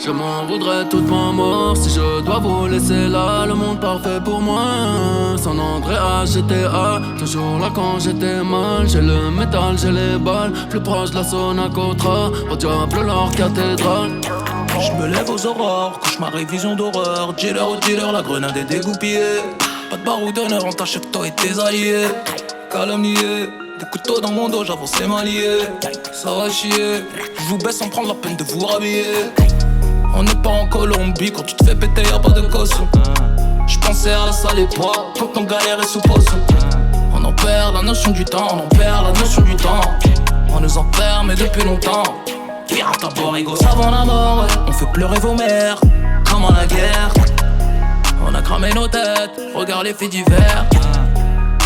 Je m'en voudrais toute ma mort si je dois vous laisser là. Le monde parfait pour moi. San Andreas, GTA. Toujours là quand j'étais mal. J'ai le métal, j'ai les balles. Plus proche de la Sonacotra. Au diable leur cathédrale. Je me lève aux aurores, cauchemar et vision d'horreur. Dealer au dealer, la grenade est dégoupillée. Pas de barre ou d'honneur, on tâche que toi et tes alliés. Calomnié, des couteaux dans mon dos, j'avance les mains liées. Ça va chier, je vous baisse sans prendre la peine de vous rhabiller. On n'est pas en Colombie, quand tu te fais péter y'a pas de caution. J'pensais à la sale époque, quand on galérait sous poisson. On en perd la notion du temps, on en perd la notion du temps. On nous en perd mais depuis longtemps. Pirate à Borigo, savant la mort, ouais. On fait pleurer vos mères, comme à la guerre. On a cramé nos têtes, regarde les faits divers.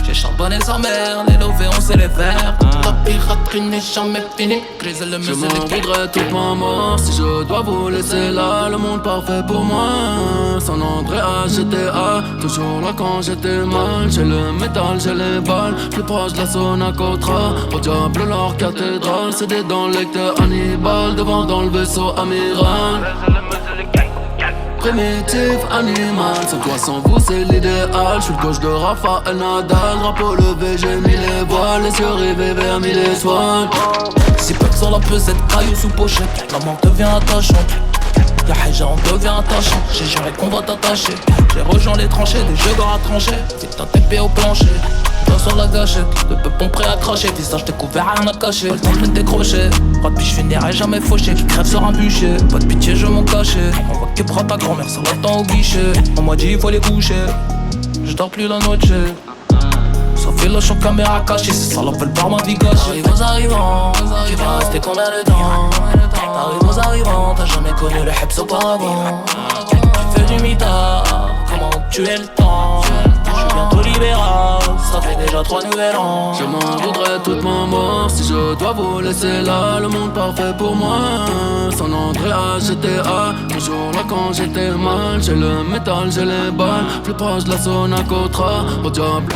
J'ai charbonné sa mère, les lovés on sait les faire. La piraterie n'est jamais finie, grise le Je m'en voudrais toute ma mort si je dois vous laisser là. Le monde parfait pour moi. San Andreas, GTA. Toujours là quand j'étais mal. J'ai le métal, j'ai les balles. Plus proche de la Sonacotra. Au diable leur cathédrale. C'est des dents lecteur Hannibal. Devant dans le vaisseau amiral. Primitif, animal, sans toi, sans vous, c'est l'idéal. J'suis le coach de Raphaël Nadal. Drapeau levé, j'ai mis les voiles. Les yeux rivés vers mille étoiles. Si peu sur la pesette, caillou sous pochette. La mort devient attachante. Y'a Haja, on devient attachant. J'ai juré qu'on va t'attacher. J'ai rejoint les tranchées, des jeux d'or à trancher. Vite un TP au plancher. Toi sur la gâchette, le peupon prêt à cracher. Visage découvert, rien à cacher. Pas le temps de me décrocher. Pas de je finirai jamais fauché. Qui crève sur un bûcher. Pas de pitié, je m'en cachais. On voit que prend ta grand-mère, ça l'attend au guichet. On m'a dit il faut les coucher. Je dors plus la noche. Ça fait le choc caméra cachée. C'est ça l'appelle par ma vie gâchée. T'arrives aux arrivants, tu vas rester combien de temps? T'arrives aux arrivants, t'as jamais connu le Hebs auparavant. Tu fais du mitard, comment tuer le temps? J'suis bientôt libéral, ça fait déjà 3 nouvel an. Je m'en voudrais toute ma mort si je dois vous laisser là. Le monde parfait pour moi. San Andreas, GTA. Toujours là quand j'étais mal. J'ai le métal, j'ai les balles. Plus proche de la Sonacotra. Au diable.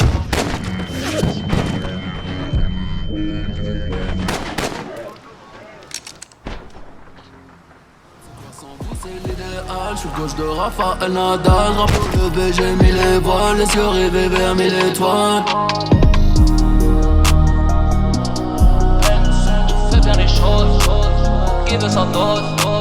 J'suis le gauche de Raphaël Nadal. Drapeau levé, j'ai mis les voiles. Les yeux rivés vers mille étoiles. Fais bien les choses, qui veut sa dose.